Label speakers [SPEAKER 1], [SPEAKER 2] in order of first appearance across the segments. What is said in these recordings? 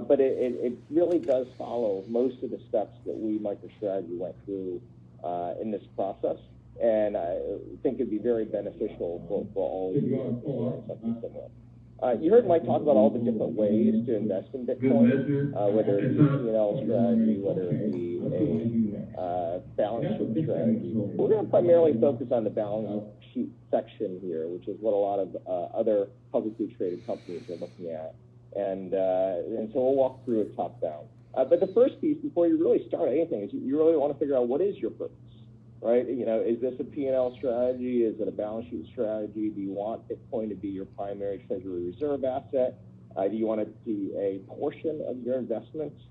[SPEAKER 1] but it really does follow most of the steps that we, MicroStrategy, went through in this process. And I think it'd be very beneficial for all of you to experience something similar. You heard Mike talk about all the different ways to invest in Bitcoin, whether it be a P&L strategy, whether it be a balance sheet strategy. We're going to primarily focus on the balance sheet section here, which is what a lot of other publicly traded companies are looking at. And so we'll walk through it top down. But the first piece, before you really start anything, is you really want to figure out what is your purpose. Right? Is this a P&L strategy? Is it a balance sheet strategy? Do you want Bitcoin to be your primary treasury reserve asset? Do you want it to be a portion of your investments?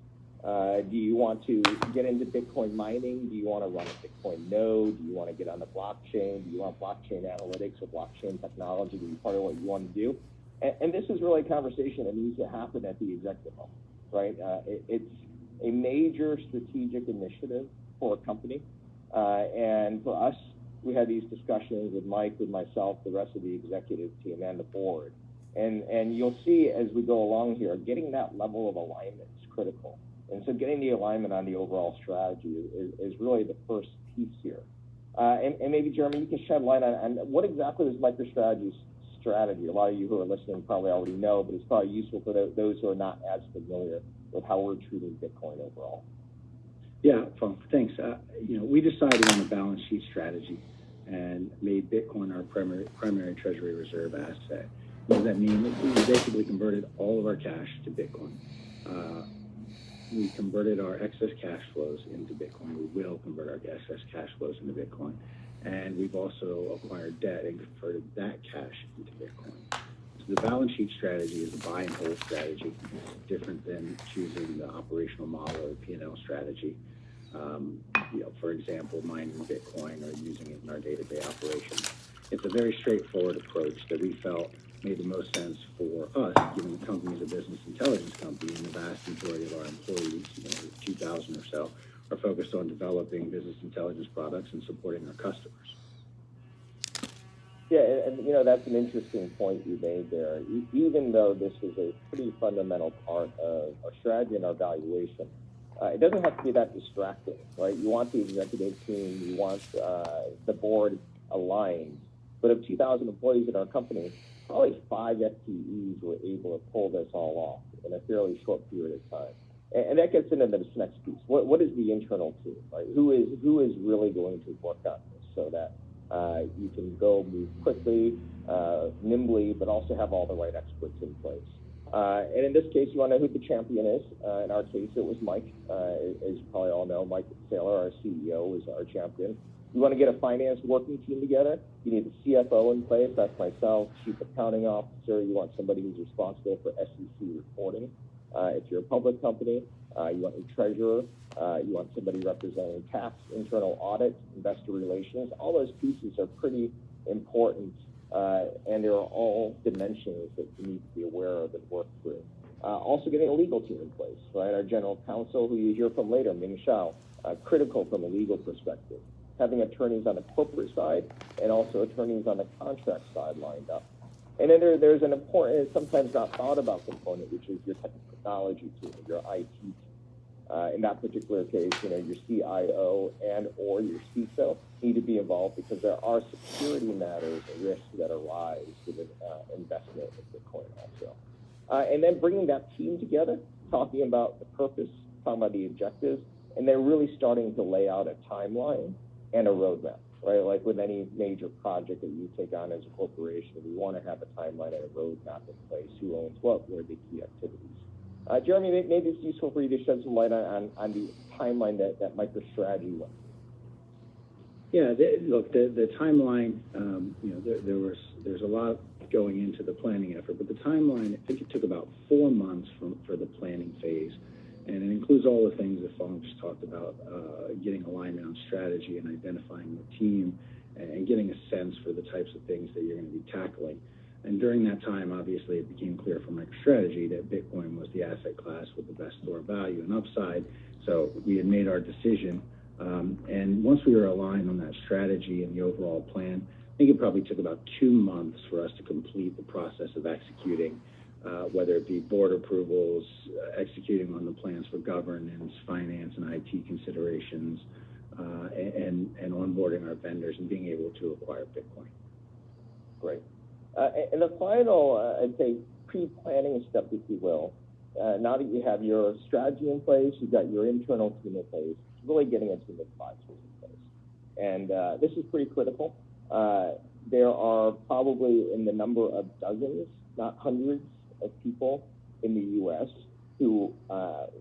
[SPEAKER 1] Do you want to get into Bitcoin mining? Do you want to run a Bitcoin node? Do you want to get on the blockchain? Do you want blockchain analytics or blockchain technology to be part of what you want to do? And this is really a conversation that needs to happen at the executive level, right? It's a major strategic initiative for a company. And for us, we had these discussions with Mike, with myself, the rest of the executive team, and the board. And you'll see as we go along here, getting that level of alignment is critical. And so getting the alignment on the overall strategy is really the first piece here. And maybe, Jeremy, you can shed light on what exactly is MicroStrategy's strategy. A lot of you who are listening probably already know, but it's probably useful for those who are not as familiar with how we're treating Bitcoin overall.
[SPEAKER 2] Yeah, thanks. We decided on a balance sheet strategy and made Bitcoin our primary treasury reserve asset. What does that mean? We basically converted all of our cash to Bitcoin. We converted our excess cash flows into Bitcoin. We will convert our excess cash flows into Bitcoin. And we've also acquired debt and converted that cash into Bitcoin. So the balance sheet strategy is a buy and hold strategy, different than choosing the operational model or P&L strategy. For example, mining Bitcoin or using it in our day-to-day operations. It's a very straightforward approach that we felt made the most sense for us, given the company is a business intelligence company, and the vast majority of our employees, 2,000 or so, are focused on developing business intelligence products and supporting our customers.
[SPEAKER 1] Yeah, and that's an interesting point you made there. Even though this is a pretty fundamental part of our strategy and our valuation, it doesn't have to be that distracting, right? You want the executive team, you want the board aligned. But of 2,000 employees in our company, probably 5 FTEs were able to pull this all off in a fairly short period of time. And that gets into this next piece. What is the internal team, right? Who is really going to work on this so that you can move quickly, nimbly, but also have all the right experts in place? And in this case, you want to know who the champion is. In our case, it was Mike. As you probably all know, Mike Saylor, our CEO, is our champion. You want to get a finance working team together. You need the CFO in place. That's myself, Chief Accounting Officer. You want somebody who's responsible for SEC reporting. If you're a public company, you want a treasurer. You want somebody representing tax, internal audit, investor relations. All those pieces are pretty important. And there are all dimensions that you need to be aware of and work through. Also getting a legal team in place, right? Our general counsel, who you hear from later, Ming Shao, critical from a legal perspective. Having attorneys on the corporate side and also attorneys on the contract side lined up. And then there's an important, sometimes not thought about component, which is your technology team, your IT team. In that particular case, your CIO and or your CISO need to be involved because there are security matters and risks that arise with investment in Bitcoin also. And then bringing that team together, talking about the purpose, talking about the objectives, and then really starting to lay out a timeline and a roadmap, right? Like with any major project that you take on as a corporation, we want to have a timeline and a roadmap in place. Who owns what are the key activities? Jeremy, maybe it's useful for you to shed some light on the timeline that MicroStrategy went.
[SPEAKER 2] Yeah, the timeline, there's a lot going into the planning effort, but the timeline, I think it took about 4 months for the planning phase, and it includes all the things that Phong just talked about, getting alignment on strategy and identifying the team and getting a sense for the types of things that you're going to be tackling. And during that time, obviously, it became clear for MicroStrategy that Bitcoin was the asset class with the best store of value and upside. So we had made our decision. And once we were aligned on that strategy and the overall plan, I think it probably took about 2 months for us to complete the process of executing whether it be board approvals, executing on the plans for governance, finance, and IT considerations, and onboarding our vendors and being able to acquire Bitcoin.
[SPEAKER 1] Great. And the final, I'd say, pre-planning step, if you will, now that you have your strategy in place, you've got your internal team in place, really getting a team of advisors in place. And this is pretty critical. There are probably in the number of dozens, not hundreds, of people in the U.S. who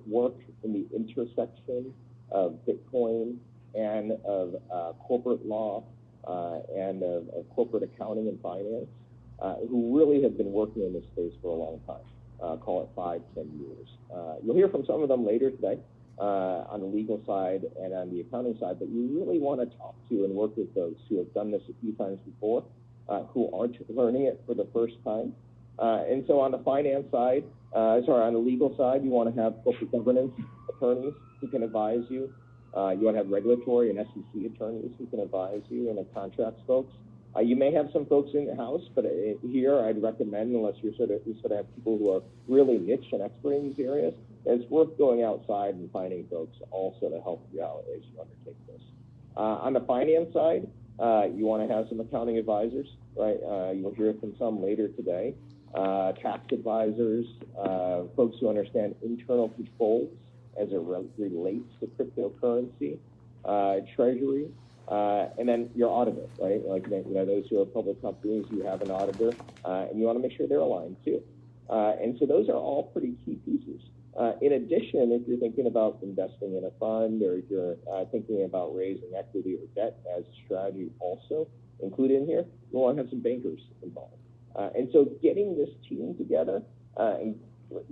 [SPEAKER 1] work in the intersection of Bitcoin and of corporate law and of corporate accounting and finance, who really have been working in this space for a long time, call it 5-10 years. You'll hear from some of them later today on the legal side and on the accounting side, but you really want to talk to and work with those who have done this a few times before, who aren't learning it for the first time. And so on the finance side, on the legal side, you want to have corporate governance attorneys who can advise you. You want to have regulatory and SEC attorneys who can advise you, and the contracts folks. You may have some folks in the house, but here I'd recommend, unless you sort of have people who are really niche and expert in these areas, it's worth going outside and finding folks also to help you out as you undertake this. On the finance side, you want to have some accounting advisors, right? You'll hear from some later today. Tax advisors, folks who understand internal controls as it relates to cryptocurrency, treasury, and then your auditor, right? Like, those who are public companies, you have an auditor, and you want to make sure they're aligned too. And so those are all pretty key pieces. In addition, if you're thinking about investing in a fund, or if you're thinking about raising equity or debt as a strategy also included in here, you want to have some bankers involved. And so getting this team together and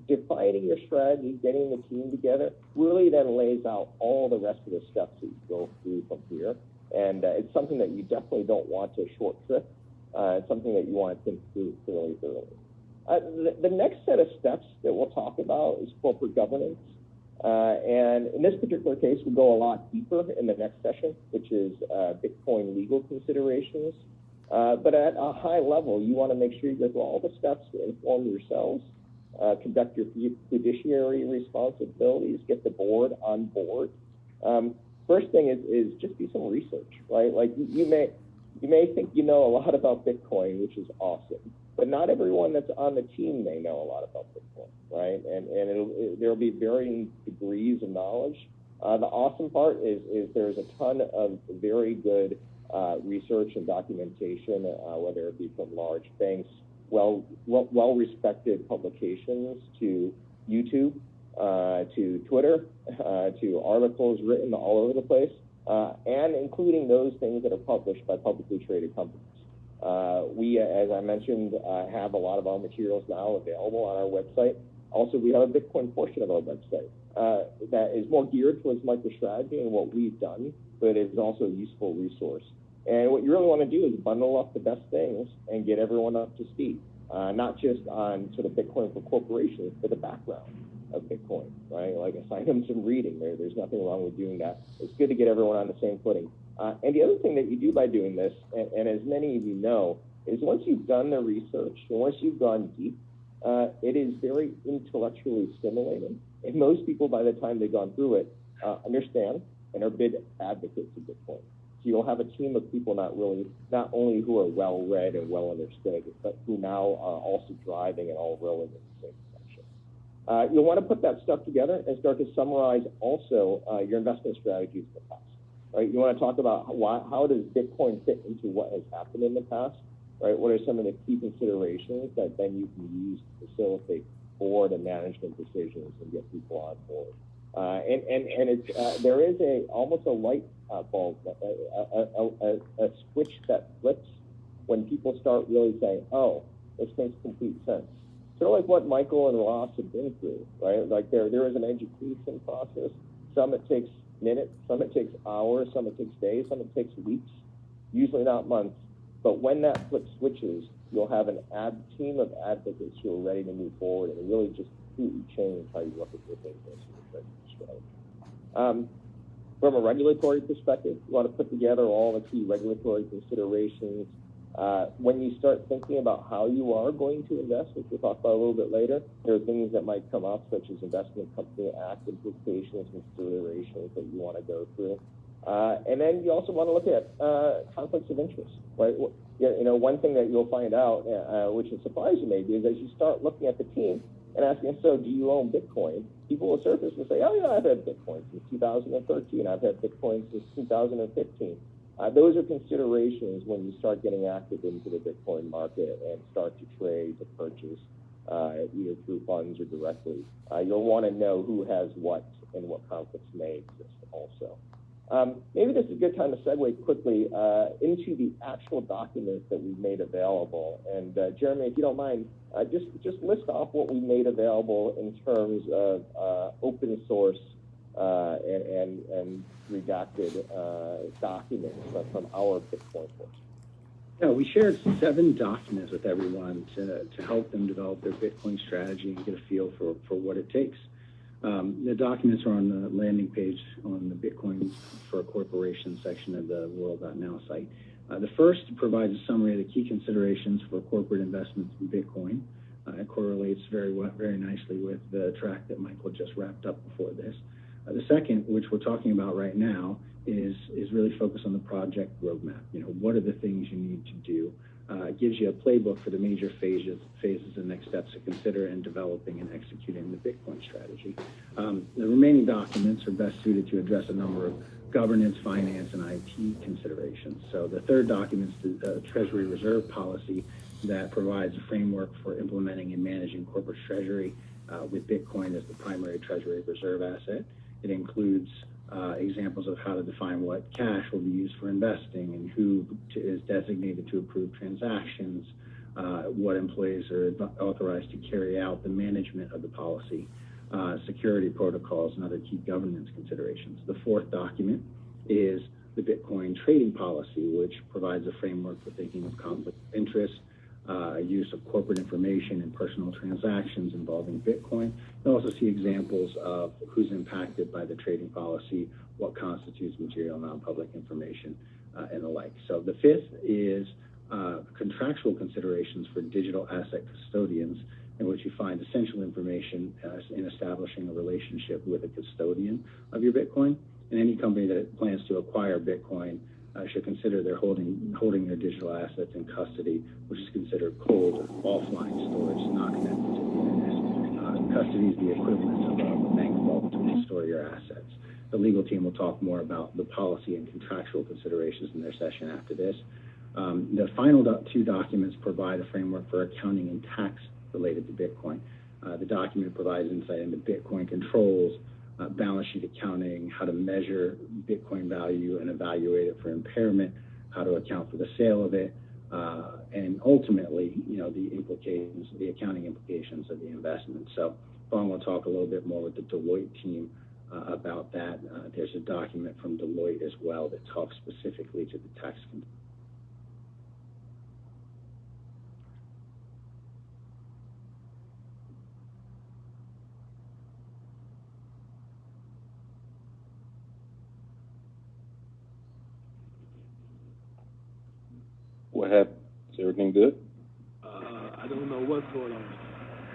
[SPEAKER 1] defining your strategy, getting the team together, really then lays out all the rest of the steps that you go through from here. And it's something that you definitely don't want to short trip. It's something that you want to think through fairly thoroughly. The next set of steps that we'll talk about is corporate governance. And in this particular case, we'll go a lot deeper in the next session, which is Bitcoin legal considerations. But at a high level, you want to make sure you go through all the steps to inform yourselves, conduct your fiduciary responsibilities, get the board on board. First thing is just do some research, right? Like you may think you know a lot about Bitcoin, which is awesome, but not everyone that's on the team may know a lot about Bitcoin, right? And there'll be varying degrees of knowledge. The awesome part is there's a ton of very good research and documentation, whether it be from large banks, well-respected publications, to YouTube, to Twitter, to articles written all over the place, and including those things that are published by publicly traded companies. We, as I mentioned, have a lot of our materials now available on our website. Also, we have a Bitcoin portion of our website that is more geared towards MicroStrategy and what we've done, but it is also a useful resource. And what you really want to do is bundle up the best things and get everyone up to speed, not just on sort of Bitcoin for corporations, but the background of Bitcoin, right? Like assign them some reading. There's nothing wrong with doing that. It's good to get everyone on the same footing. And the other thing that you do by doing this, and as many of you know, is once you've done the research, and once you've gone deep, it is very intellectually stimulating. And most people, by the time they've gone through it, understand and are big advocates of Bitcoin. So you'll have a team of people not only who are well-read and well-understood, but who now are also driving and all rowing in the same direction. You'll want to put that stuff together and start to summarize also your investment strategies in the past. Right? You want to talk about how does Bitcoin fit into what has happened in the past, right? What are some of the key considerations that then you can use to facilitate board and management decisions and get people on board? And it's there is almost a light bulb, a switch that flips when people start really saying, "Oh, this makes complete sense." Sort of like what Michael and Ross have been through, right? Like there is an education process. Some it takes minutes, some it takes hours, some it takes days, some it takes weeks, usually not months. But when that flip switches, you'll have a team of advocates who are ready to move forward and really just completely change how you look at your business and your strategy. From a regulatory perspective, you want to put together all the key regulatory considerations, When you start thinking about how you are going to invest, which we'll talk about a little bit later, there are things that might come up, such as Investment Company Act implications and considerations that you want to go through. And then you also want to look at conflicts of interest, right? One thing that you'll find out, which will surprise you maybe, is as you start looking at the team and asking, so do you own Bitcoin? People will surface and say, oh yeah, I've had Bitcoin since 2013. I've had Bitcoin since 2015. Those are considerations when you start getting active into the Bitcoin market and start to trade, to purchase, either through funds or directly. You'll want to know who has what and what conflicts may exist also. Maybe this is a good time to segue quickly into the actual documents that we've made available. And Jeremy, if you don't mind, just list off what we made available in terms of open source and redacted documents from our Bitcoin course.
[SPEAKER 2] Yeah, we shared 7 documents with everyone to help them develop their Bitcoin strategy and get a feel for what it takes. The documents are on the landing page on the Bitcoin for Corporations section of the world.now site. The first provides a summary of the key considerations for corporate investments in Bitcoin. It correlates very nicely with the track that Michael just wrapped up before this. The second, which we're talking about right now, is really focused on the project roadmap. What are the things you need to do? It gives you a playbook for the major phases and next steps to consider in developing and executing the Bitcoin strategy. The remaining documents are best suited to address a number of governance, finance, and IT considerations. So the third document is the Treasury Reserve Policy that provides a framework for implementing and managing corporate treasury with Bitcoin as the primary treasury reserve asset. It includes examples of how to define what cash will be used for investing and who is designated to approve transactions, what employees are authorized to carry out the management of the policy, security protocols, and other key governance considerations. The fourth document is the Bitcoin trading policy, which provides a framework for thinking of conflict of interest, use of corporate information in personal transactions involving Bitcoin. You'll also see examples of who's impacted by the trading policy, what constitutes material non-public information, and the like. So the fifth is contractual considerations for digital asset custodians, in which you find essential information in establishing a relationship with a custodian of your Bitcoin. And any company that plans to acquire Bitcoin should consider their holding their digital assets in custody, which is considered cold or offline storage, not connected to the internet. Custody is the equivalent of a bank vault to store your assets. The legal team will talk more about the policy and contractual considerations in their session after this. The final 2 documents provide a framework for accounting and tax related to Bitcoin. The document provides insight into Bitcoin controls, balance sheet accounting, how to measure Bitcoin value and evaluate it for impairment, how to account for the sale of it, and ultimately, the accounting implications of the investment. So Phong will talk a little bit more with the Deloitte team about that. There's a document from Deloitte as well that talks specifically to the tax.
[SPEAKER 3] What happened? Is everything good?
[SPEAKER 4] I don't know what's going on.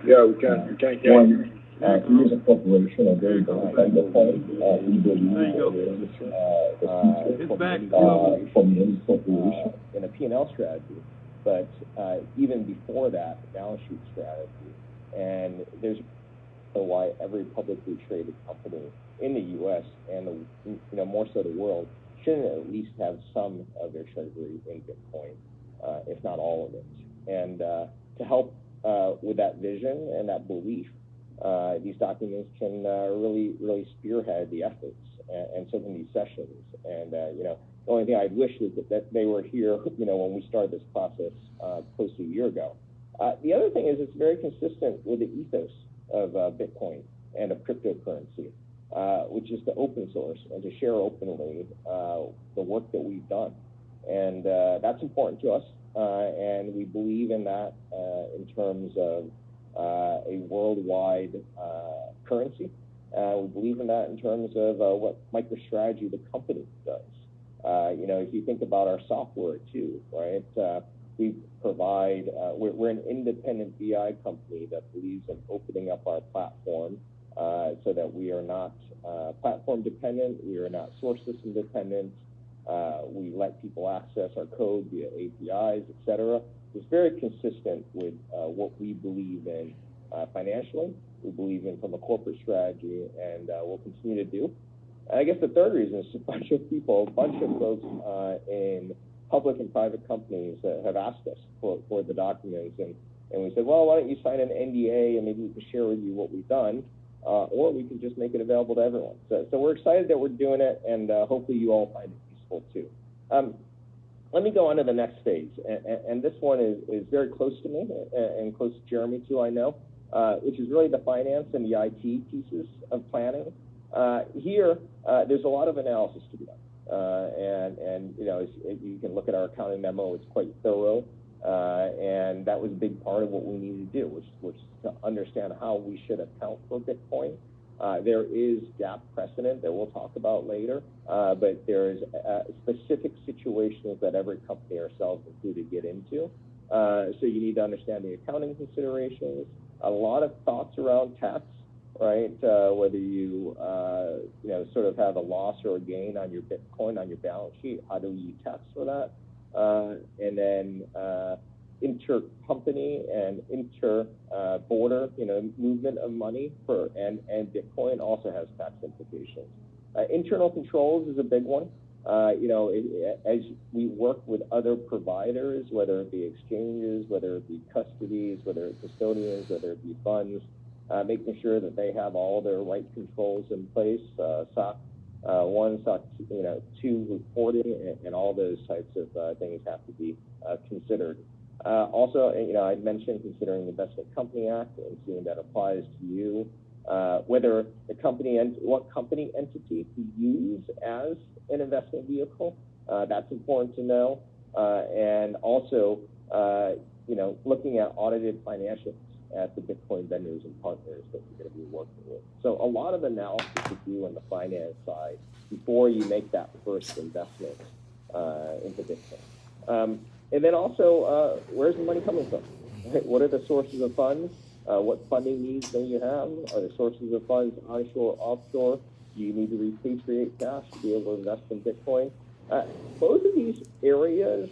[SPEAKER 3] Yeah, we can't get you.
[SPEAKER 1] He is a corporation, a very
[SPEAKER 4] There you go. It's back.
[SPEAKER 1] In a P&L strategy, but even before that, the balance sheet strategy. And there's why every publicly traded company in the U.S. and more so the world should at least have some of their treasury in Bitcoin, if not all of it. And to help with that vision and that belief, these documents can really spearhead the efforts, and so can these sessions. And the only thing I'd wish is that they were here, when we started this process close to a year ago. The other thing is it's very consistent with the ethos of Bitcoin and of cryptocurrency, which is to open source and to share openly the work that we've done. And that's important to us, and we believe in that in terms of a worldwide currency. We believe in that in terms of what MicroStrategy, the company, does. If you think about our software too, right? we provide, we're an independent BI company that believes in opening up our platform so that we are not platform dependent, we are not source system dependent. We let people access our code via APIs, et cetera. It's very consistent with what we believe in financially, we believe in from a corporate strategy, and we'll continue to do. And I guess the third reason is a bunch of folks in public and private companies have asked us for the documents, and we said, well, why don't you sign an NDA and maybe we can share with you what we've done, or we can just make it available to everyone. So we're excited that we're doing it, and hopefully you all find it useful too. Let me go on to the next phase, and this one is very close to me and close to Jeremy too, I know, which is really the finance and the IT pieces of planning. Here, there's a lot of analysis to be done. And you know, you can look at our accounting memo, it's quite thorough, and that was a big part of what we needed to do, which to understand how we should account for Bitcoin. There is GAAP precedent that we'll talk about later, but there's specific situations that every company, ourselves included, get into. So you need to understand the accounting considerations, a lot of thoughts around tax, right? Whether you sort of have a loss or a gain on your Bitcoin on your balance sheet, how do you tax for that? And then intercompany and inter-border, movement of money and Bitcoin also has tax implications. Internal controls is a big one. As we work with other providers, whether it be exchanges, whether it be custodies, whether it's custodians, whether it be funds, making sure that they have all their right controls in place, SOC 1, SOC 2 reporting, and all those types of things have to be considered. Also, I mentioned considering the Investment Company Act and seeing that applies to you. Whether the company and what company entity to use as an investment vehicle, that's important to know. And also, looking at audited financials at the Bitcoin vendors and partners that you're going to be working with. So a lot of analysis to do on the finance side before you make that first investment into Bitcoin. And then also, where's the money coming from? Right? What are the sources of funds? What funding needs do you have? Are the sources of funds onshore, offshore? Do you need to repatriate cash to be able to invest in Bitcoin? Both of these areas,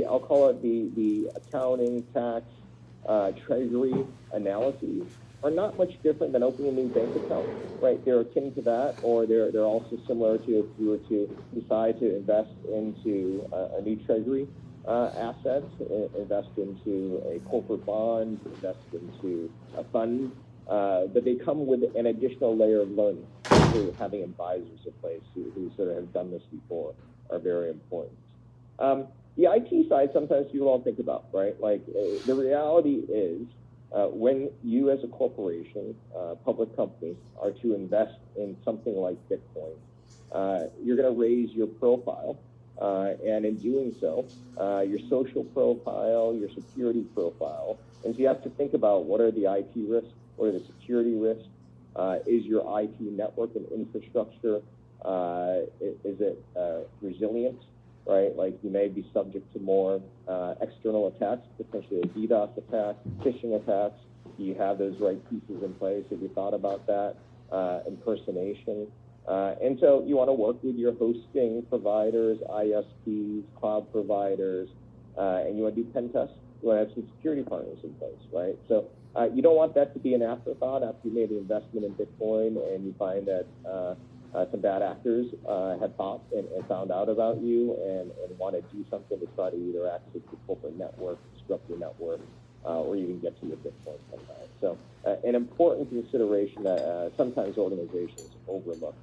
[SPEAKER 1] I'll call it the accounting, tax, treasury analyses, are not much different than opening a new bank account, right? They're akin to that, or they're also similar to if you were to decide to invest into a new treasury asset, invest into a corporate bond, invest into a fund, but they come with an additional layer of learning. So having advisors in place who sort of have done this before are very important. The IT side, sometimes people don't think about, right? Like the reality is when you as a corporation, public company, are to invest in something like Bitcoin, you're going to raise your profile. And in doing so, your social profile, your security profile, and so you have to think about what are the IT risks, what are the security risks, is your IT network and infrastructure, is it resilient, right? Like you may be subject to more external attacks, potentially a DDoS attack, phishing attacks. Do you have those right pieces in place? Have you thought about that? Impersonation. And so you want to work with your hosting providers, ISPs, cloud providers, and you want to do pen tests. You want to have some security partners in place, right? So you don't want that to be an afterthought after you made the investment in Bitcoin and you find that some bad actors had thought and found out about you and want to do something to try to either access the corporate network, disrupt your network, or even get to your Bitcoin sometimes. So an important consideration that sometimes organizations overlook.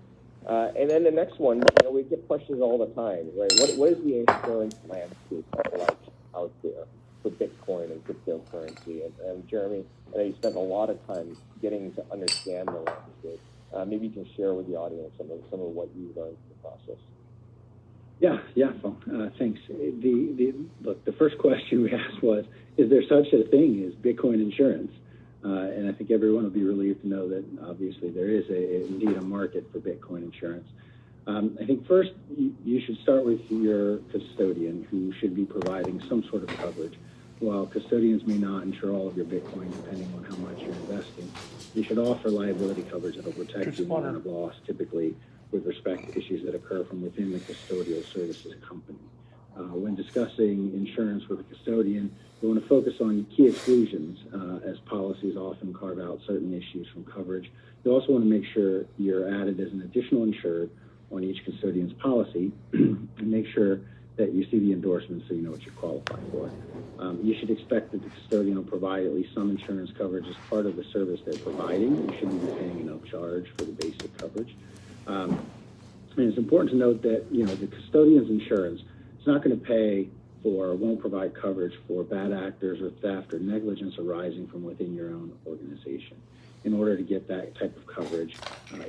[SPEAKER 1] And then the next one, we get questions all the time, right? What is the insurance landscape like out there for Bitcoin and cryptocurrency? And Jeremy, I know you spent a lot of time getting to understand the landscape. Maybe you can share with the audience some of what you learned in the process.
[SPEAKER 2] Yeah, thanks. Look, the first question we asked was, is there such a thing as Bitcoin insurance? And I think everyone will be relieved to know that obviously there is indeed a market for Bitcoin insurance. I think first you should start with your custodian, who should be providing some sort of coverage. While custodians may not insure all of your Bitcoin depending on how much you're investing, you should offer liability coverage that will protect you in the event of loss, typically with respect to issues that occur from within the custodial services company. When discussing insurance with a custodian, you want to focus on key exclusions, as policies often carve out certain issues from coverage. You also want to make sure you're added as an additional insured on each custodian's policy and make sure that you see the endorsement so you know what you qualify for. You should expect that the custodian will provide at least some insurance coverage as part of the service they're providing. You shouldn't be paying an upcharge for the basic coverage. And it's important to note that, the custodian's insurance is not going to pay for or won't provide coverage for bad actors or theft or negligence arising from within your own organization. In order to get that type of coverage,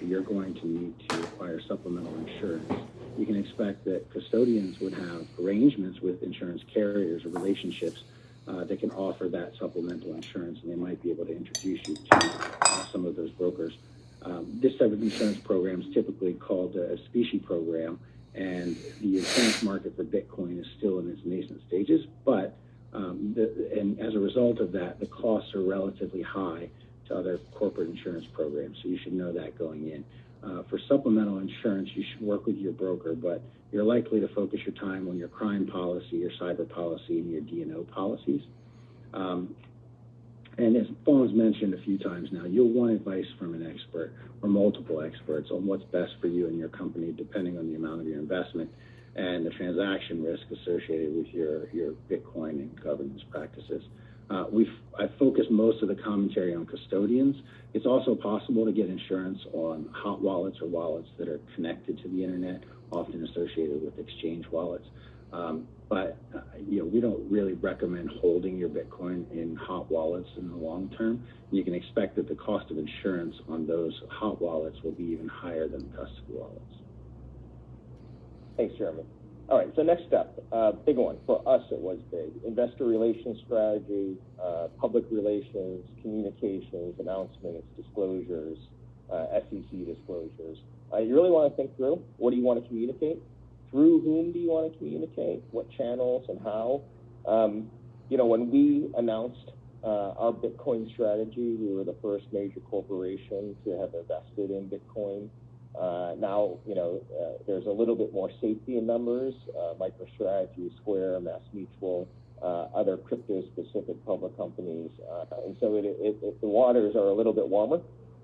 [SPEAKER 2] you're going to need to acquire supplemental insurance. You can expect that custodians would have arrangements with insurance carriers or relationships that can offer that supplemental insurance, and they might be able to introduce you to some of those brokers. This type of insurance program is typically called a specie program, and the insurance market for Bitcoin is still in its nascent stages, but and as a result of that, the costs are relatively high to other corporate insurance programs, so you should know that going in. For supplemental insurance, you should work with your broker, but you're likely to focus your time on your crime policy, your cyber policy, and your D&O policies. And as Fawn's mentioned a few times now, you'll want advice from an expert or multiple experts on what's best for you and your company, depending on the amount of your investment and the transaction risk associated with your Bitcoin and governance practices. I focused most of the commentary on custodians. It's also possible to get insurance on hot wallets or wallets that are connected to the internet, often associated with exchange wallets. But we don't really recommend holding your Bitcoin in hot wallets in the long term. You can expect that the cost of insurance on those hot wallets will be even higher than custody wallets.
[SPEAKER 1] Thanks, Jeremy. All right, so next step, big one. For us, it was big. Investor relations strategy, public relations, communications, announcements, disclosures, SEC disclosures. You really want to think through, what do you want to communicate? Through whom do you want to communicate? What channels and how? When we announced our Bitcoin strategy, we were the first major corporation to have invested in Bitcoin. Now, there's a little bit more safety in numbers, MicroStrategy, Square, MassMutual, other crypto-specific public companies. And so the waters are a little bit warmer,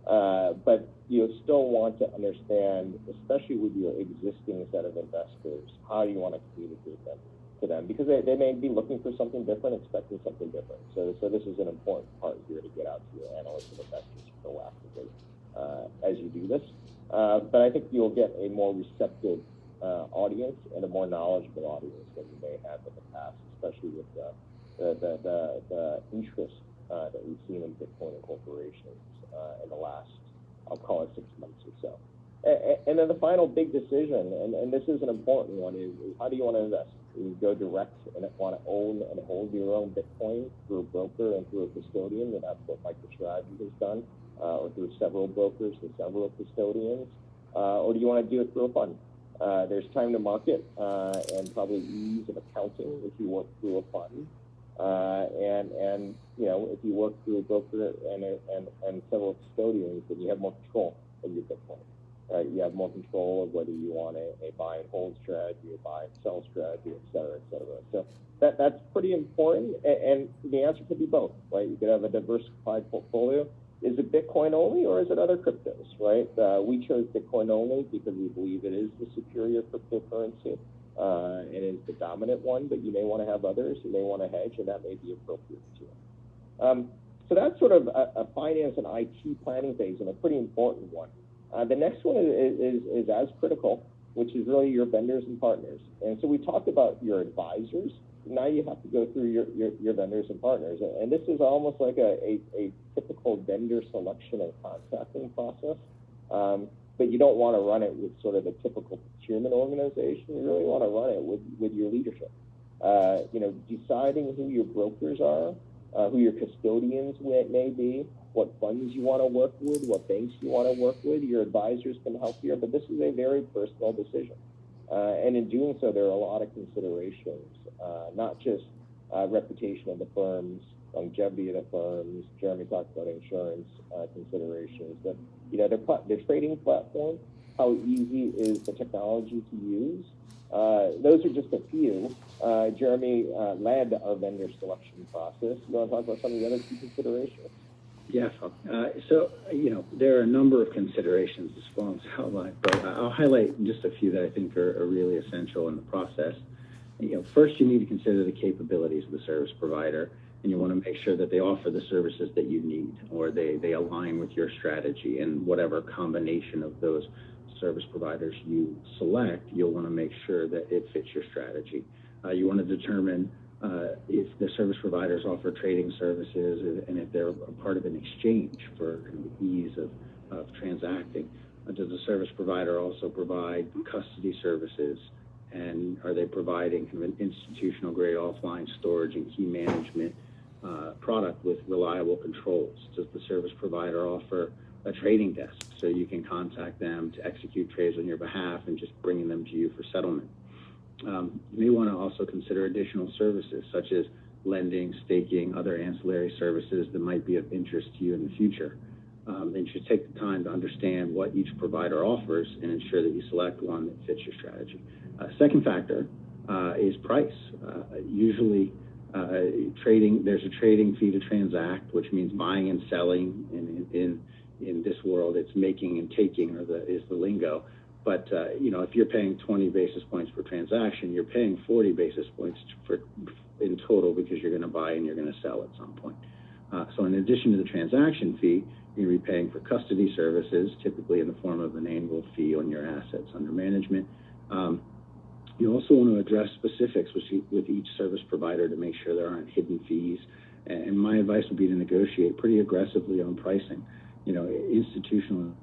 [SPEAKER 1] but you still want to understand, especially with your existing set of investors, how you want to communicate to them, because they may be looking for something different, expecting something different. So this is an important part here to get out to your analysts and investors proactively as you do this. But I think you'll get a more receptive audience and a more knowledgeable audience than you may have in the past, especially with the interest that we've seen in Bitcoin and corporations in the last, I'll call it 6 months or so. And then the final big decision, and this is an important one, is how do you want to invest? Do you go direct and want to own and hold your own Bitcoin through a broker and through a custodian, and that's what MicroStrategy has done, or through several brokers and several custodians, or do you want to do it through a fund? There's time to market and probably ease of accounting if you work through a fund. And if you work through a broker and several custodians, then you have more control of your Bitcoin. You have more control of whether you want a buy and hold strategy, a buy and sell strategy, et cetera, et cetera. So that's pretty important, and the answer could be both, right? You could have a diversified portfolio. Is it Bitcoin only, or is it other cryptos, right? We chose Bitcoin only because we believe it is the superior cryptocurrency. It is the dominant one, but you may want to have others. You may want to hedge, and that may be appropriate too. So that's sort of a finance and IT planning phase, and a pretty important one. The next one is as critical, which is really your vendors and partners. And so we talked about your advisors. Now you have to go through your vendors and partners. And this is almost like a typical vendor selection and contracting process. But you don't want to run it with sort of a typical procurement organization. You really want to run it with your leadership. Deciding who your brokers are, who your custodians may be, what funds you want to work with, what banks you want to work with. Your advisors can help here, but this is a very personal decision. And in doing so, there are a lot of considerations, not just reputation of the firms, longevity of the firms. Jeremy talked about insurance considerations, but their trading platform, how easy is the technology to use? Those are just a few. Jeremy led our vendor selection process. You want to talk about some of the other key considerations?
[SPEAKER 2] Yeah, so, there are a number of considerations as well as outlined, but I'll highlight just a few that I think are really essential in the process. First, you need to consider the capabilities of the service provider, and you want to make sure that they offer the services that you need, or they align with your strategy, and whatever combination of those service providers you select, you'll want to make sure that it fits your strategy. You want to determine if the service providers offer trading services and if they're a part of an exchange for the ease of transacting. Does the service provider also provide custody services? And are they providing kind of an institutional grade offline storage and key management product with reliable controls? Does the service provider offer a trading desk so you can contact them to execute trades on your behalf and just bringing them to you for settlement? You may want to also consider additional services such as lending, staking, other ancillary services that might be of interest to you in the future. And you should take the time to understand what each provider offers and ensure that you select one that fits your strategy. Second factor is price. Usually, there's a trading fee to transact, which means buying and selling. In this world, it's making and taking is the lingo. But if you're paying 20 basis points per transaction, you're paying 40 basis points in total because you're going to buy and you're going to sell at some point. So in addition to the transaction fee, you're going to be paying for custody services, typically in the form of an annual fee on your assets under management. You also want to address specifics with each service provider to make sure there aren't hidden fees. And my advice would be to negotiate pretty aggressively on pricing. Institutional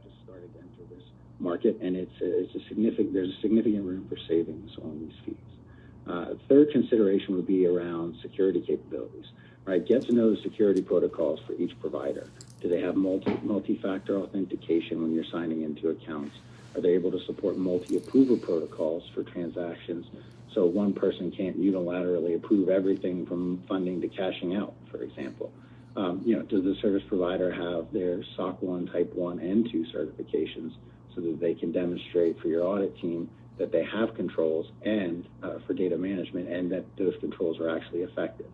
[SPEAKER 2] just started to enter this market, and there's a significant room for savings on these fees. Third consideration would be around security capabilities. Right, get to know the security protocols for each provider. Do they have multi-factor authentication when you're signing into accounts? Are they able to support multi-approver protocols for transactions so one person can't unilaterally approve everything from funding to cashing out, for example? Does the service provider have their SOC 1, Type 1, and 2 certifications so that they can demonstrate for your audit team that they have controls and for data management and that those controls are actually effective?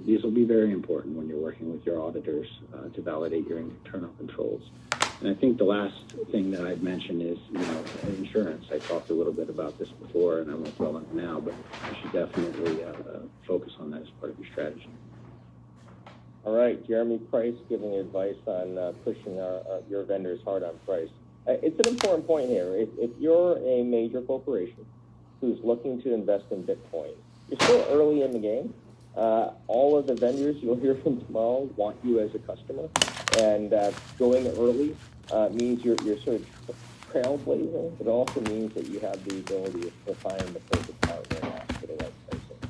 [SPEAKER 2] These will be very important when you're working with your auditors to validate your internal controls. And I think the last thing that I'd mention is, insurance. I talked a little bit about this before, and I won't dwell on it now, but you should definitely focus on that as part of your strategy.
[SPEAKER 1] All right, Jeremy Price giving advice on pushing your vendors hard on price. It's an important point here. If you're a major corporation who's looking to invest in Bitcoin, you're still early in the game. All of the vendors you'll hear from tomorrow want you as a customer, and going early means you're sort of trailblazing. It also means that you have the ability to find the perfect partner and ask for the right pricing.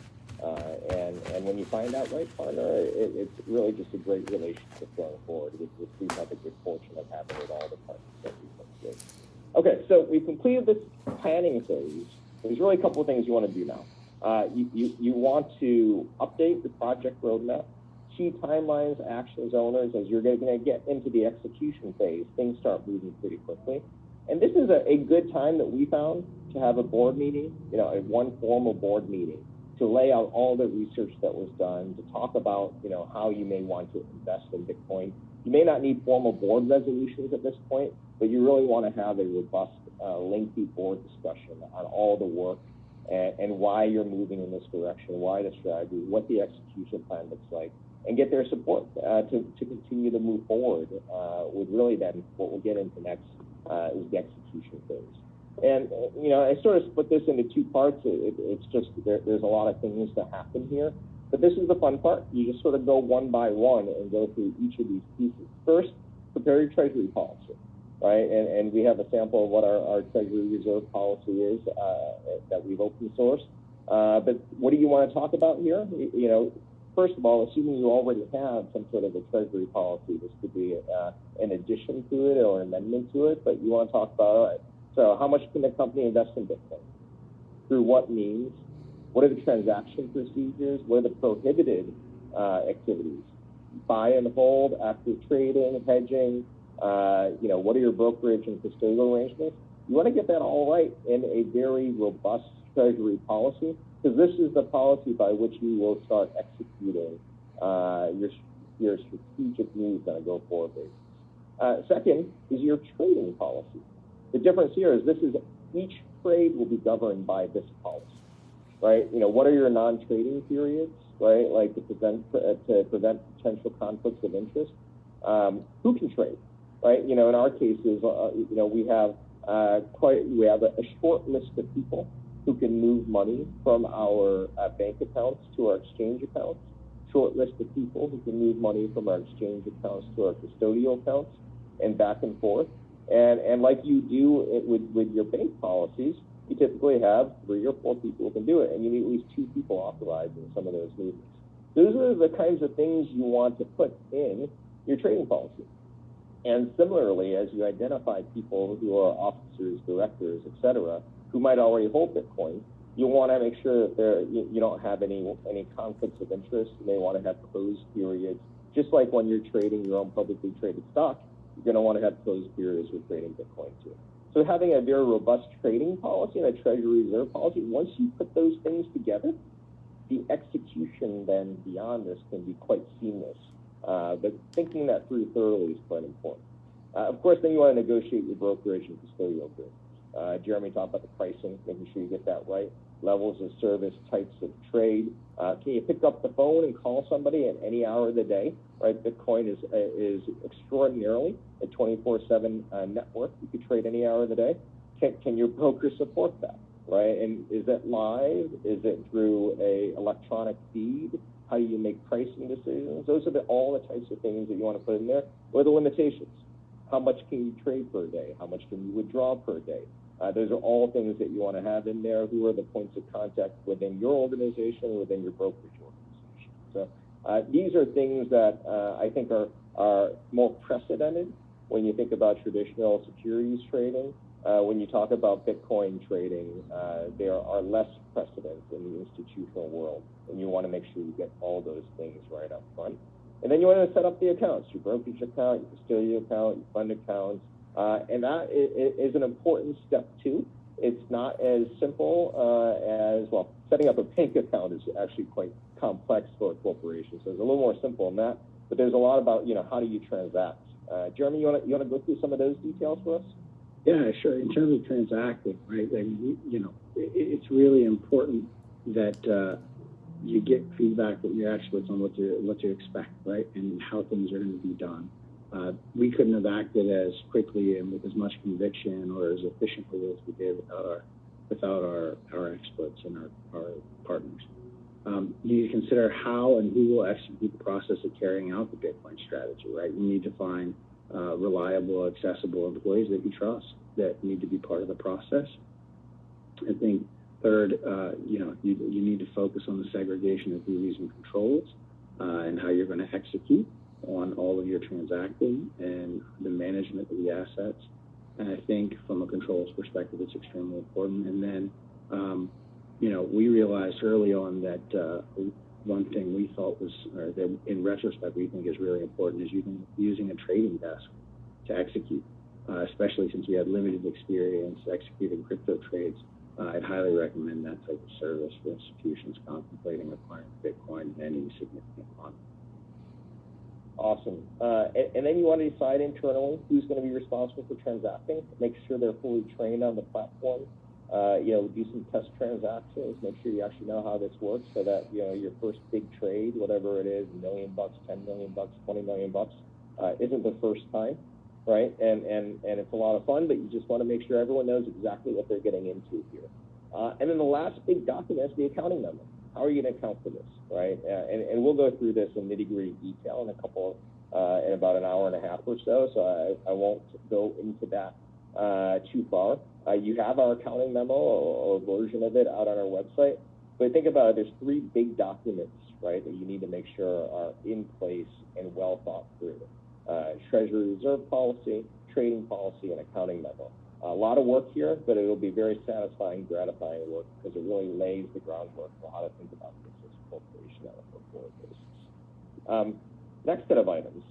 [SPEAKER 1] And when you find that right partner, it's really just a great relationship going forward, which we've had the good fortune of having with all the partners that we've been with. Okay, so we've completed this planning phase. There's really a couple of things you want to do now. You want to update the project roadmap, key timelines, actions, owners. As you're going to get into the execution phase, things start moving pretty quickly. And this is a good time that we found to have a board meeting, one formal board meeting, to lay out all the research that was done, to talk about, how you may want to invest in Bitcoin. You may not need formal board resolutions at this point, but you really want to have a robust, lengthy board discussion on all the work and why you're moving in this direction, why the strategy, what the execution plan looks like, and get their support to continue to move forward with really then what we'll get into next is the execution phase. And, I sort of split this into two parts. It's just there's a lot of things that happen here. But this is the fun part. You just sort of go one by one and go through each of these pieces. First, prepare your treasury policy, right? And we have a sample of what our treasury reserve policy is that we've open sourced. But what do you want to talk about here? first of all, assuming you already have some sort of a treasury policy, this could be an addition to it or an amendment to it, but you want to talk about, all right, so how much can the company invest in Bitcoin? Through what means? What are the transaction procedures? What are the prohibited activities? Buy and hold, active trading, hedging, what are your brokerage and custodial arrangements? You want to get that all right in a very robust treasury policy, because this is the policy by which you will start executing your strategic moves on a go-forward basis. Second is your trading policy. The difference here is each trade will be governed by this policy, right? What are your non-trading periods, right? Like to prevent potential conflicts of interest. Who can trade, right? In our cases, we have a short list of people who can move money from our bank accounts to our exchange accounts, short list of people who can move money from our exchange accounts to our custodial accounts, and back and forth. And like you do with your bank policies, you typically have 3 or 4 people who can do it, and you need at least 2 people authorized in some of those movements. Those are the kinds of things you want to put in your trading policy. And similarly, as you identify people who are officers, directors, etc., who might already hold Bitcoin, you want to make sure that you don't have any conflicts of interest. You may want to have closed periods. Just like when you're trading your own publicly traded stock, you're going to want to have closed periods with trading Bitcoin too. So having a very robust trading policy and a treasury reserve policy, once you put those things together, the execution then beyond this can be quite seamless. But thinking that through thoroughly is quite important. Of course, then you want to negotiate your brokerage and custodial agreements. Jeremy talked about the pricing, making sure you get that right. Levels of service, types of trade. Can you pick up the phone and call somebody at any hour of the day? Right, Bitcoin is extraordinarily a 24/7 network. You could trade any hour of the day. Can your broker support that? Right, and is it live? Is it through a electronic feed? How do you make pricing decisions? Those are all the types of things that you want to put in there. What are the limitations? How much can you trade per day? How much can you withdraw per day? Those are all things that you want to have in there. Who are the points of contact within your organization, within your brokerage organization? So these are things that I think are more precedented when you think about traditional securities trading. When you talk about Bitcoin trading, there are less precedents in the institutional world, and you want to make sure you get all those things right up front. And then you want to set up the accounts, your brokerage account, your custodial account, your fund accounts, and that is an important step too. It's not as simple setting up a bank account is actually quite complex for a corporation, so it's a little more simple than that, but there's a lot about, how do you transact? Jeremy, you want to go through some of those details for us?
[SPEAKER 2] Yeah, sure. In terms of transacting, right, it's really important that you get feedback from your experts on what to expect, right, and how things are going to be done. We couldn't have acted as quickly and with as much conviction or as efficiently as we did without our experts and our partners. You need to consider how and who will execute the process of carrying out the Bitcoin strategy, right? You need to find reliable, accessible employees that you trust that need to be part of the process. I think third, you need to focus on the segregation of duties and controls and how you're going to execute on all of your transacting and the management of the assets. And I think from a controls perspective, it's extremely important. And then, we realized early on that one thing we thought was, or that in retrospect, we think is really important is using a trading desk to execute, especially since we had limited experience executing crypto trades. I'd highly recommend that type of service for institutions contemplating acquiring Bitcoin in any significant quantity.
[SPEAKER 1] Awesome. And then you want to decide internally who's going to be responsible for transacting. Make sure they're fully trained on the platform. Do some test transactions. Make sure you actually know how this works so that, your first big trade, whatever it is, $1 million, $10 million, $20 million, isn't the first time, right? And it's a lot of fun, but you just want to make sure everyone knows exactly what they're getting into here. And then the last big document is the accounting memo. How are you going to account for this, right? And we'll go through this in nitty-gritty detail in about an hour and a half or so. So I won't go into that too far. You have our accounting memo or version of it out on our website. But think about it, there's three big documents, right, that you need to make sure are in place and well thought through. Treasury reserve policy, trading policy, and accounting memo. A lot of work here, but it will be very satisfying, gratifying work because it really lays the groundwork for how to think about this as a corporation on a go-forward basis. Next set of items,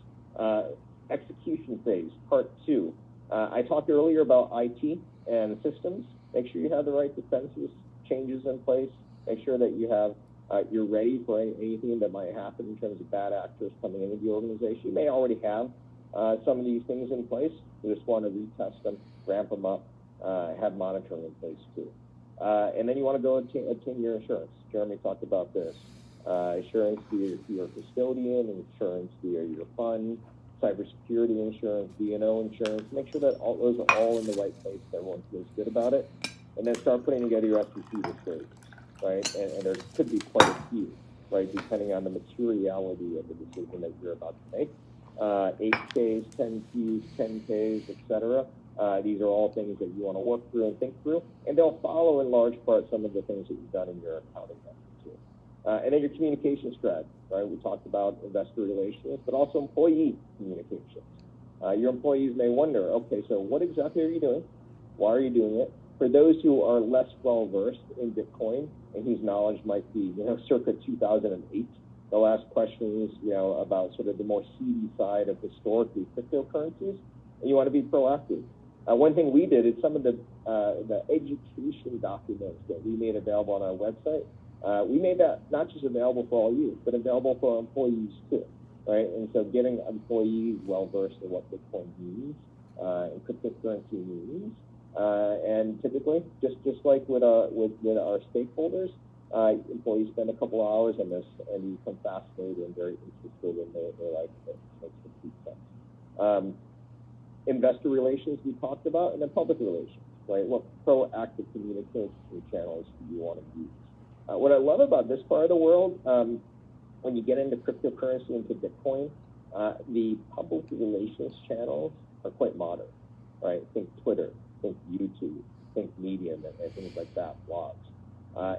[SPEAKER 1] execution phase, part 2. I talked earlier about IT and systems. Make sure you have the right defenses changes in place. Make sure that you have you're ready for anything that might happen in terms of bad actors coming into the organization. You may already have some of these things in place. You just want to retest them, ramp them up, have monitoring in place too. And then you want to go obtain your insurance. Jeremy talked about this. Insurance via your custodian, insurance via your fund, cybersecurity insurance, D&O insurance. Make sure that all those are all in the right place, so everyone feels good about it. And then start putting together your SEC disclosures, right? And there could be quite a few, right, depending on the materiality of the decision that you're about to make. 8Ks, 10Ks, 10Ks, etc. These are all things that you want to work through and think through, and they'll follow in large part some of the things that you've done in your accounting method too. And then your communication strategy, right? We talked about investor relations, but also employee communications. Your employees may wonder, okay, so what exactly are you doing? Why are you doing it? For those who are less well-versed in Bitcoin and whose knowledge might be, circa 2008, they'll ask questions, about sort of the more seedy side of historically cryptocurrencies, and you want to be proactive. One thing we did is some of the education documents that we made available on our website, we made that not just available for all you, but available for our employees too, right? And so getting employees well-versed in what Bitcoin means and cryptocurrency means. And typically, just like with our stakeholders, employees spend a couple hours on this and you become fascinated and very interested in their life. It makes complete sense. Investor relations we talked about, and then public relations, right? What proactive communication channels do you want to use? What I love about this part of the world, when you get into cryptocurrency, into Bitcoin, the public relations channels are quite modern, right? Think Twitter, think YouTube, think Medium, and things like that, blogs.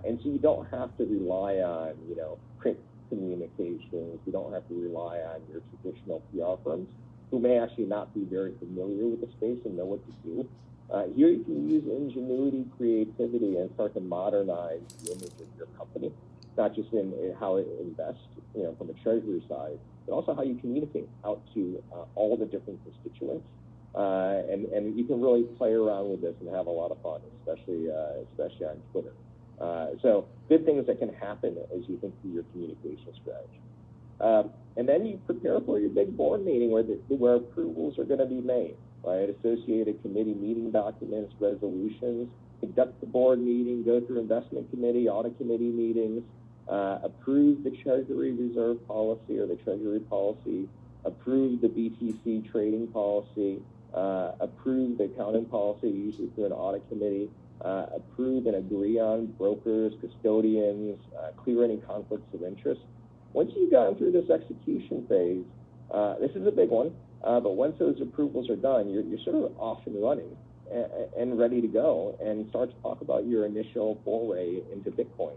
[SPEAKER 1] And so you don't have to rely on, print communications. You don't have to rely on your traditional PR firms who may actually not be very familiar with the space and know what to do. Here you can use ingenuity, creativity, and start to modernize the image of your company, not just in how it invests, from a treasury side, but also how you communicate out to all the different constituents. And you can really play around with this and have a lot of fun, especially on Twitter. So good things that can happen as you think through your communication strategy. And then you prepare for your big board meeting where approvals are going to be made, right? Associated committee meeting documents, resolutions, conduct the board meeting, go through investment committee, audit committee meetings, approve the treasury reserve policy or the treasury policy, approve the BTC trading policy, approve the accounting policy, usually through an audit committee, approve and agree on brokers, custodians, clear any conflicts of interest. Once you've gotten through this execution phase, this is a big one, but once those approvals are done, you're sort of off and running and ready to go and start to talk about your initial foray into Bitcoin.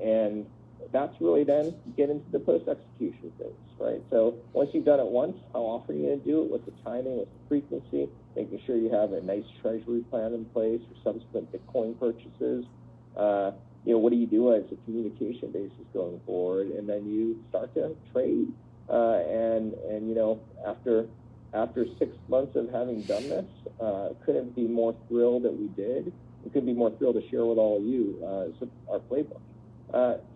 [SPEAKER 1] And that's really then get into the post-execution phase, right? So once you've done it once, how often are you going to do it? What's the timing? What's the frequency? Making sure you have a nice treasury plan in place for subsequent Bitcoin purchases. What do you do as a communication basis going forward? And then you start to trade. And after 6 months of having done this, couldn't be more thrilled that we did. We couldn't be more thrilled to share with all of you our playbook.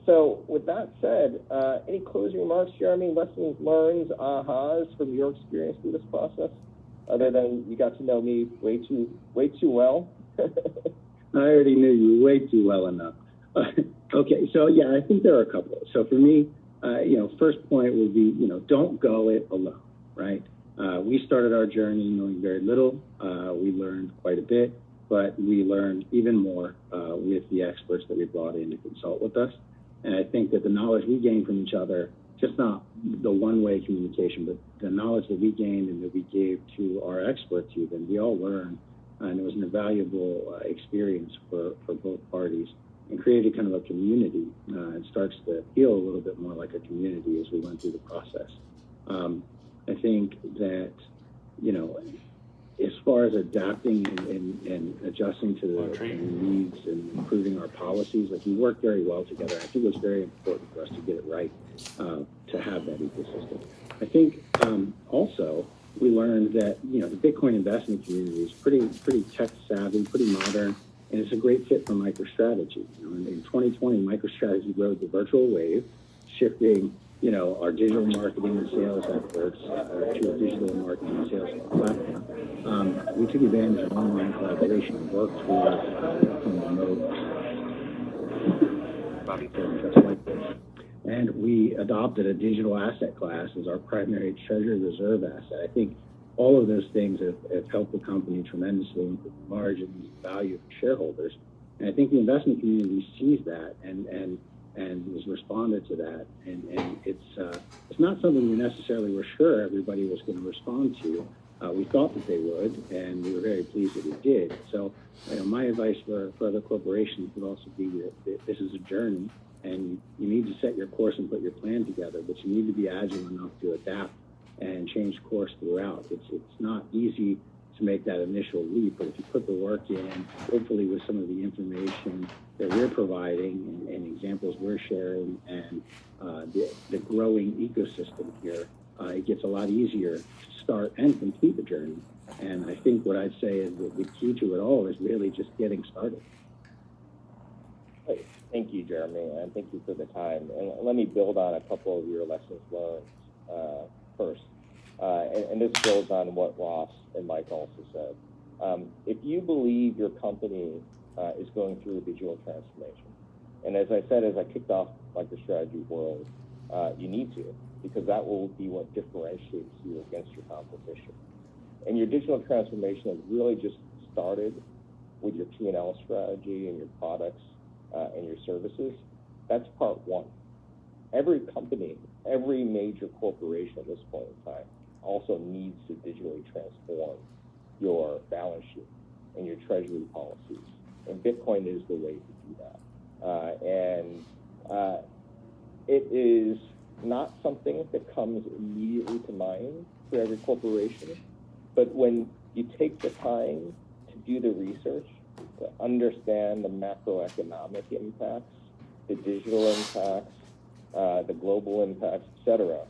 [SPEAKER 1] So with that said, any closing remarks, Jeremy? Lessons learned, ahas from your experience through this process, other than you got to know me way too well?
[SPEAKER 2] I already knew you way too well enough. Okay, so yeah, I think there are a couple. So for me, first point would be, don't go it alone, right? We started our journey knowing very little. We learned quite a bit, but we learned even more with the experts that we brought in to consult with us. And I think that the knowledge we gained from each other, just not the one-way communication, but the knowledge that we gained and that we gave to our experts even, we all learned, and it was an invaluable experience for both parties. and created kind of a community. It starts to feel a little bit more like a community as we went through the process. I think that, you know, as far as adapting and adjusting to the needs and improving our policies, like we work very well together. I think it was very important for us to get it right, to have that ecosystem. I think also we learned that, you know, the Bitcoin investment community is pretty tech savvy, pretty modern, and it's a great fit for MicroStrategy. You know, in 2020, MicroStrategy rode the virtual wave, shifting, you know, our digital marketing and sales efforts to a digital marketing and sales platform. We took advantage of online collaboration and worked from remote, just like this. And we adopted a digital asset class as our primary treasury reserve asset. I think all of those things have helped the company tremendously improve margins, value for shareholders. And I think the investment community sees that and has responded to that. And it's not something we necessarily were sure everybody was going to respond to. We thought that they would, and we were very pleased that we did. So, you know, my advice for other corporations would also be that this is a journey, and you need to set your course and put your plan together, but you need to be agile enough to adapt and change course throughout. It's not easy to make that initial leap, but if you put the work in, hopefully with some of the information that we're providing and examples we're sharing and the growing ecosystem here, it gets a lot easier to start and complete the journey. And I think what I'd say is that the key to it all is really just getting started.
[SPEAKER 1] Thank you, Jeremy, and thank you for the time. And let me build on a couple of your lessons learned first. And this builds on what Ross and Mike also said. If you believe your company is going through a digital transformation, and as I said, as I kicked off MicroStrategy World, you need to, because that will be what differentiates you against your competition. And your digital transformation has really just started with your P&L strategy and your products and your services. That's part one. Every company, every major corporation at this point in time also needs to digitally transform your balance sheet and your treasury policies. And Bitcoin is the way to do that. It is not something that comes immediately to mind for every corporation, but when you take the time to do the research, to understand the macroeconomic impacts, the digital impacts, the global impacts, etc.,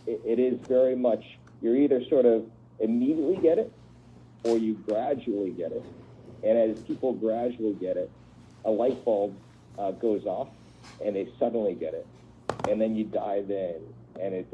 [SPEAKER 1] it is very much, you're either sort of immediately get it or you gradually get it. And as people gradually get it, a light bulb goes off and they suddenly get it. And then you dive in and it's